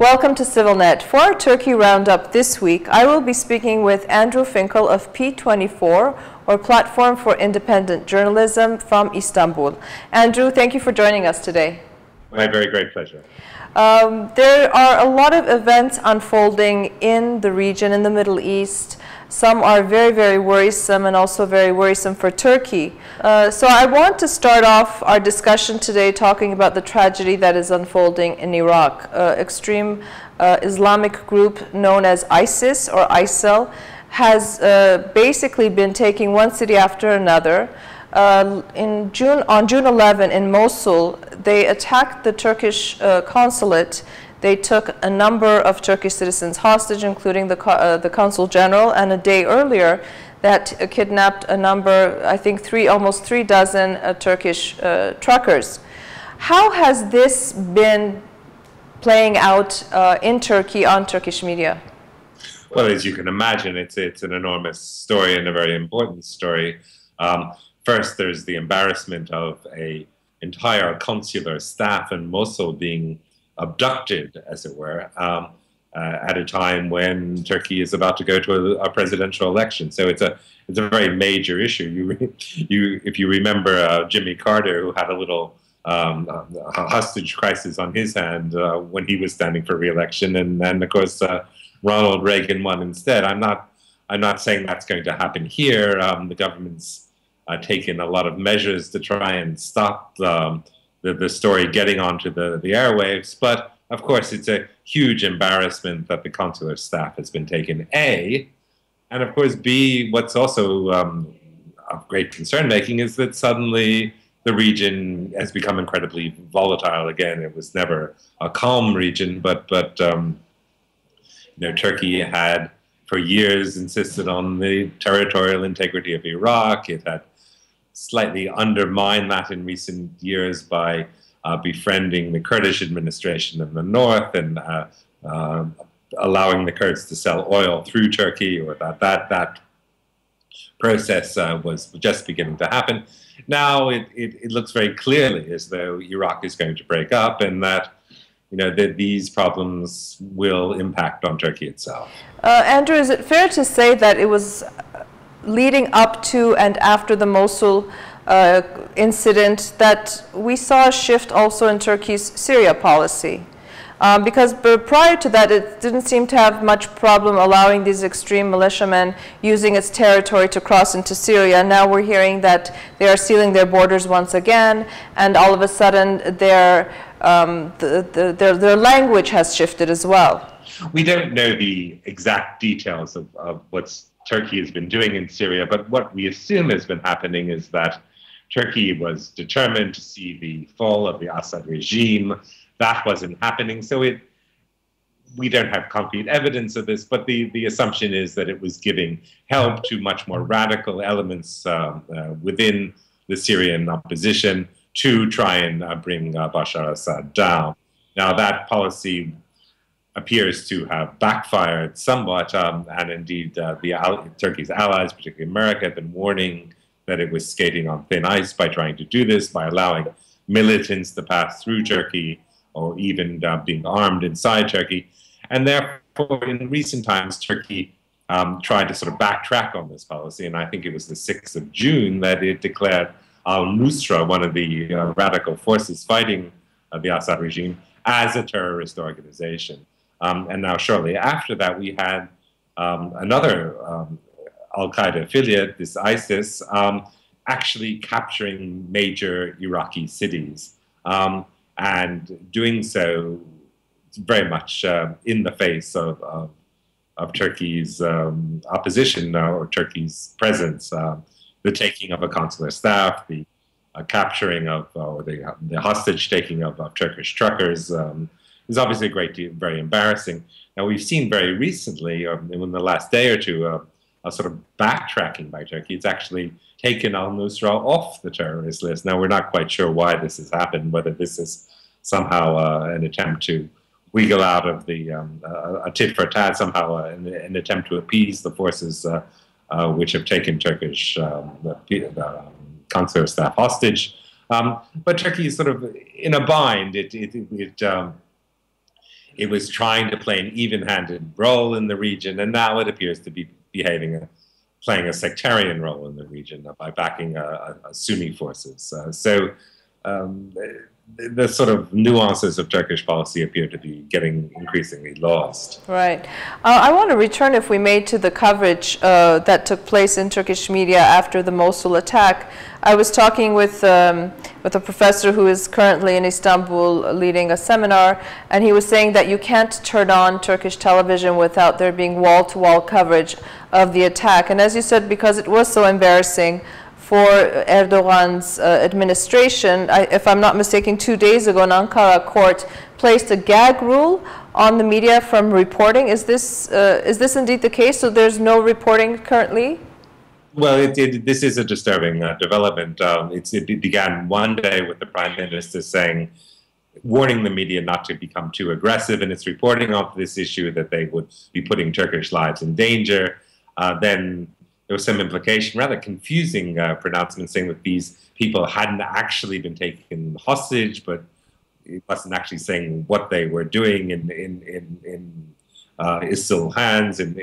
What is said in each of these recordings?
Welcome to CivilNet. For our Turkey Roundup this week, I will be speaking with Andrew Finkel of P24, or Platform for Independent Journalism from Istanbul. Andrew, thank you for joining us today. My very great pleasure. There are a lot of events unfolding in the region, in the Middle East. Some are very, very worrisome and also very worrisome for Turkey. So I want to start off our discussion today talking about the tragedy that is unfolding in Iraq. Extreme Islamic group known as ISIS or ISIL has basically been taking one city after another. On June 11 in Mosul, they attacked the Turkish consulate. They took a number of Turkish citizens hostage, including the Consul General, and a day earlier that kidnapped a number, I think almost 3 dozen Turkish truckers. How has this been playing out in Turkey on Turkish media? Well, as you can imagine, it's an enormous story and a very important story. First, there's the embarrassment of an entire consular staff in Mosul being abducted, as it were, at a time when Turkey is about to go to a presidential election. So it's a very major issue. If you remember Jimmy Carter, who had a little hostage crisis on his hand when he was standing for re-election, and of course Ronald Reagan won instead. I'm not saying that's going to happen here. The government's taken a lot of measures to try and stop the story getting onto the airwaves, but of course it's a huge embarrassment that the consular staff has been taken, A, and of course B, what's also of great concern making is that suddenly the region has become incredibly volatile again. It was never a calm region, but you know, Turkey had for years insisted on the territorial integrity of Iraq. It had slightly undermined that in recent years by befriending the Kurdish administration in the north and allowing the Kurds to sell oil through Turkey, or that process was just beginning to happen. Now it looks very clearly as though Iraq is going to break up, and that that these problems will impact on Turkey itself. Andrew, is it fair to say that it was leading up to and after the Mosul incident that we saw a shift also in Turkey's Syria policy? Because prior to that, it didn't seem to have much problem allowing these extreme militiamen using its territory to cross into Syria. Now we're hearing that they are sealing their borders once again, and all of a sudden their language has shifted as well. We don't know the exact details of what Turkey has been doing in Syria, but what we assume has been happening is that Turkey was determined to see the fall of the Assad regime. That wasn't happening, so we don't have concrete evidence of this, but the assumption is that it was giving help to much more radical elements within the Syrian opposition to try and bring Bashar al-Assad down. Now, that policy appears to have backfired somewhat, and indeed Turkey's allies, particularly America, have been warning that it was skating on thin ice by trying to do this, by allowing militants to pass through Turkey, or even being armed inside Turkey. And therefore, in recent times, Turkey tried to sort of backtrack on this policy, and I think it was the 6th of June that it declared al-Nusra, one of the radical forces fighting the Assad regime, as a terrorist organization. And now shortly after that, we had another al-Qaeda affiliate, this ISIS, actually capturing major Iraqi cities, and doing so very much in the face of Turkey's opposition or Turkey's presence. The taking of a consular staff, the capturing of, or the hostage taking of Turkish truckers is obviously very embarrassing. Now, we've seen very recently, in the last day or two, a sort of backtracking by Turkey. It's actually taken al-Nusra off the terrorist list. Now, we're not quite sure why this has happened, whether this is somehow an attempt to wiggle out of the a tit for tat, somehow an attempt to appease the forces which have taken Turkish consular staff hostage. But Turkey is sort of in a bind. it was trying to play an even-handed role in the region, and now it appears to be playing a sectarian role in the region by backing Sunni forces. The sort of nuances of Turkish policy appear to be getting increasingly lost. Right. I want to return, if we may, to the coverage that took place in Turkish media after the Mosul attack. I was talking with a professor who is currently in Istanbul leading a seminar, and he was saying that you can't turn on Turkish television without there being wall-to-wall coverage of the attack. And as you said, because it was so embarrassing for Erdogan's administration, if I'm not mistaken, 2 days ago, an Ankara court placed a gag rule on the media from reporting. Is this indeed the case? So there's no reporting currently? Well, this is a disturbing development. It began one day with the Prime Minister warning the media not to become too aggressive in its reporting of this issue, that they would be putting Turkish lives in danger. Then there was some implication, rather confusing pronouncement, saying that these people hadn't actually been taken hostage, but it wasn't actually saying what they were doing in ISIL hands, in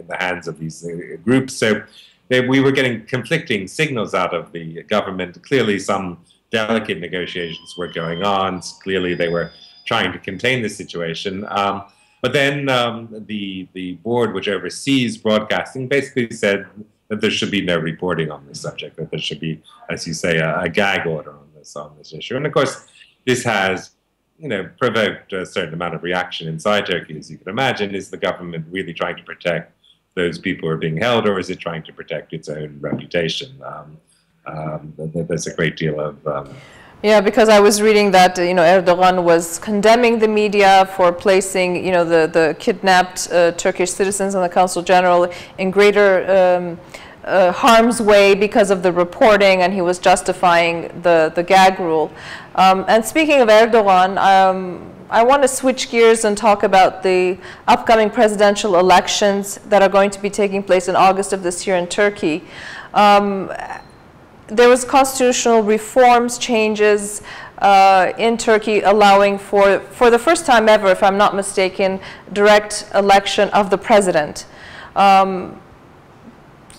the hands of these groups. So we were getting conflicting signals out of the government. Clearly, some delicate negotiations were going on. Clearly, they were trying to contain the situation. But then the board, which oversees broadcasting, basically said that there should be no reporting on this subject, that there should be, as you say, a gag order on this issue. And of course, this has, provoked a certain amount of reaction inside Turkey, as you can imagine. Is the government really trying to protect those people who are being held, or is it trying to protect its own reputation? There's a great deal of... Yeah, because I was reading that Erdogan was condemning the media for placing the kidnapped Turkish citizens on the Consul General in greater harm's way because of the reporting, and he was justifying the gag rule. And speaking of Erdogan, I want to switch gears and talk about the upcoming presidential elections that are going to be taking place in August of this year in Turkey. There was constitutional reforms, changes in Turkey allowing for the first time ever, if I'm not mistaken, direct election of the president.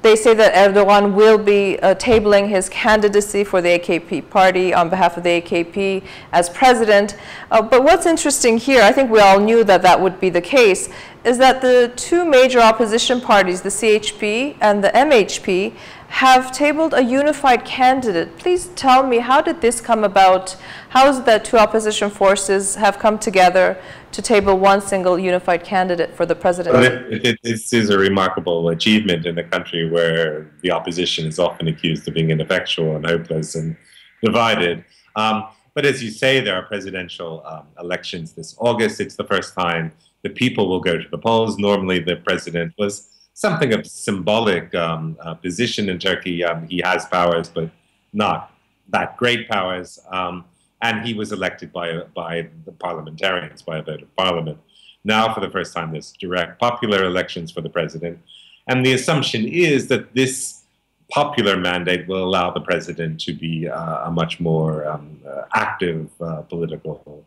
They say that Erdogan will be tabling his candidacy for the AKP party on behalf of the AKP as president. But what's interesting here, I think we all knew that that would be the case, is that the two major opposition parties, the CHP and the MHP, have tabled a unified candidate. Please tell me, how did this come about? How is it that two opposition forces have come together to table one single unified candidate for the presidency? This is a remarkable achievement in a country where the opposition is often accused of being ineffectual and hopeless and divided. But as you say, there are presidential elections this August. It's the first time the people will go to the polls. Normally, the president was something of a symbolic position in Turkey. He has powers, but not that great powers. And he was elected by the parliamentarians, by a vote of parliament. Now, for the first time, there's direct popular elections for the president. And the assumption is that this popular mandate will allow the president to be a much more active political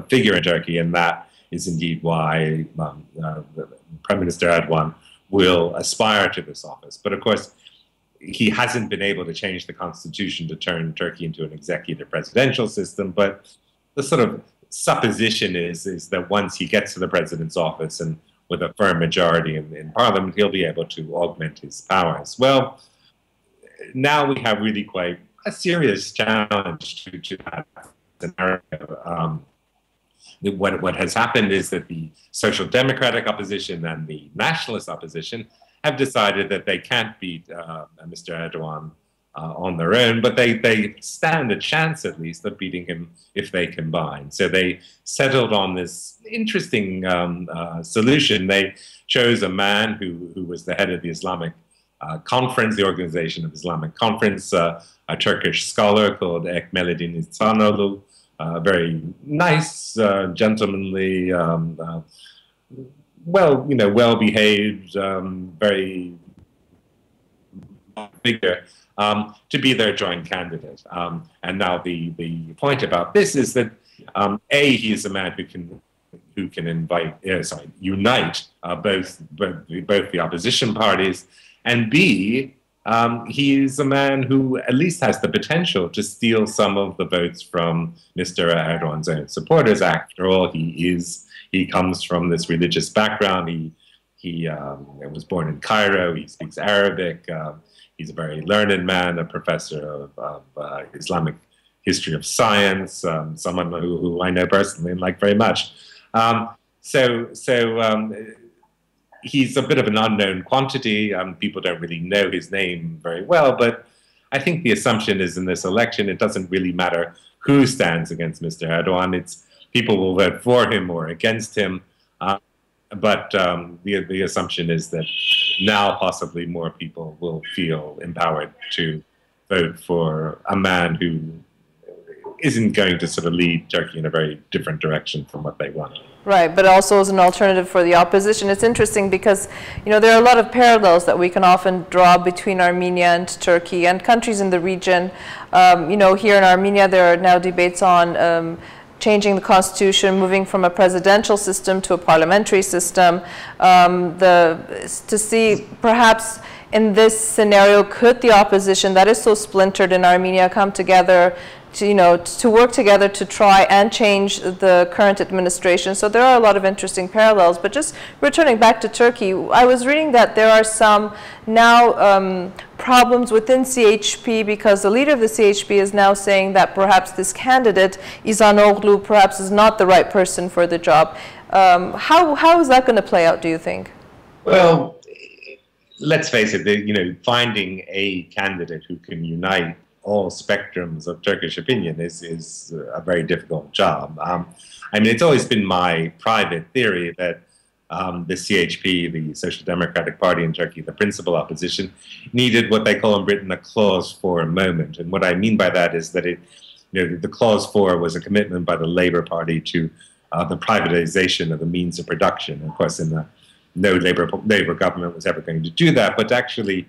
figure in Turkey. And that is indeed why Prime Minister Erdogan will aspire to this office. But of course, he hasn't been able to change the constitution to turn Turkey into an executive presidential system. But the sort of supposition is that once he gets to the president's office and with a firm majority in parliament, he'll be able to augment his powers. Well, now we have really quite a serious challenge to that scenario. What has happened is that the social democratic opposition and the nationalist opposition have decided that they can't beat Mr. Erdogan on their own, but they stand a chance at least of beating him if they combine. So they settled on this interesting solution. They chose a man who was the head of the Islamic Conference, the Organization of Islamic Conference, a Turkish scholar called Ekmelettin İhsanoğlu, very nice, gentlemanly, well-behaved, very figure, to be their joint candidate. And now the point about this is that A, he is a man who who can unite both the opposition parties, and B, he's a man who at least has the potential to steal some of the votes from Mr. Erdogan's own supporters. After all, he comes from this religious background. He was born in Cairo. He speaks Arabic. He's a very learned man, a professor of Islamic history of science, someone who I know personally and like very much. He's a bit of an unknown quantity. People don't really know his name very well, but I think the assumption is in this election, it doesn't really matter who stands against Mr. Erdogan. People will vote for him or against him. But the assumption is that now possibly more people will feel empowered to vote for a man who isn't going to sort of lead Turkey in a very different direction from what they want. Right, but also as an alternative for the opposition. It's interesting because, there are a lot of parallels that we can often draw between Armenia and Turkey and countries in the region. Here in Armenia, there are now debates on changing the constitution, moving from a presidential system to a parliamentary system. To see perhaps in this scenario, could the opposition that is so splintered in Armenia come together to work together to try and change the current administration? So there are a lot of interesting parallels. But just returning back to Turkey, I was reading that there are some now problems within CHP because the leader of the CHP is now saying that perhaps this candidate, İzhanoglu, perhaps is not the right person for the job. How is that going to play out, do you think? Well, let's face it, finding a candidate who can unite all spectrums of Turkish opinion is a very difficult job. It's always been my private theory that the CHP, the Social Democratic Party in Turkey, the principal opposition, needed what they call in Britain a clause 4 moment. And what I mean by that is that the clause 4 was a commitment by the Labour Party to the privatization of the means of production. Of course, no Labour government was ever going to do that, but actually,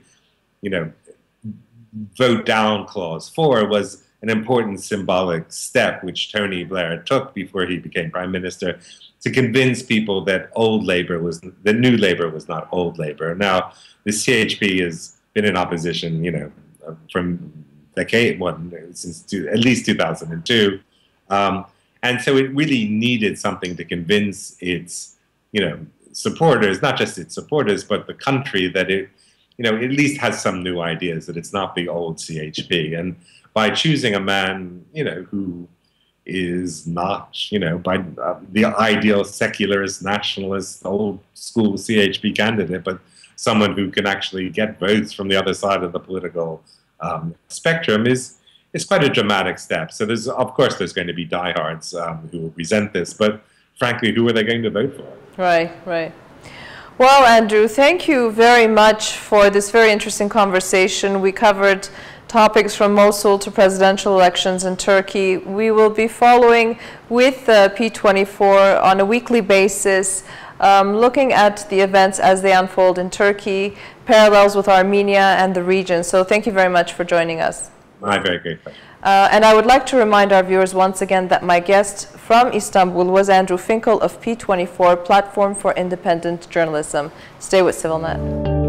vote down clause 4 was an important symbolic step which Tony Blair took before he became prime minister to convince people that the new Labour was not old Labour. Now, the CHP has been in opposition, from since at least 2002. And so it really needed something to convince its, supporters, not just its supporters, but the country that it at least has some new ideas, that it's not the old CHP. And by choosing a man, who is not, by the ideal secularist, nationalist, old school CHP candidate, but someone who can actually get votes from the other side of the political spectrum is quite a dramatic step. So of course there's going to be diehards who will resent this, but frankly, who are they going to vote for? Right, right. Well, Andrew, thank you very much for this very interesting conversation. We covered topics from Mosul to presidential elections in Turkey. We will be following with P24 on a weekly basis, looking at the events as they unfold in Turkey, parallels with Armenia and the region. So thank you very much for joining us. My very grateful. And I would like to remind our viewers once again that my guest from Istanbul was Andrew Finkel of P24, Platform for Independent Journalism. Stay with CivilNet.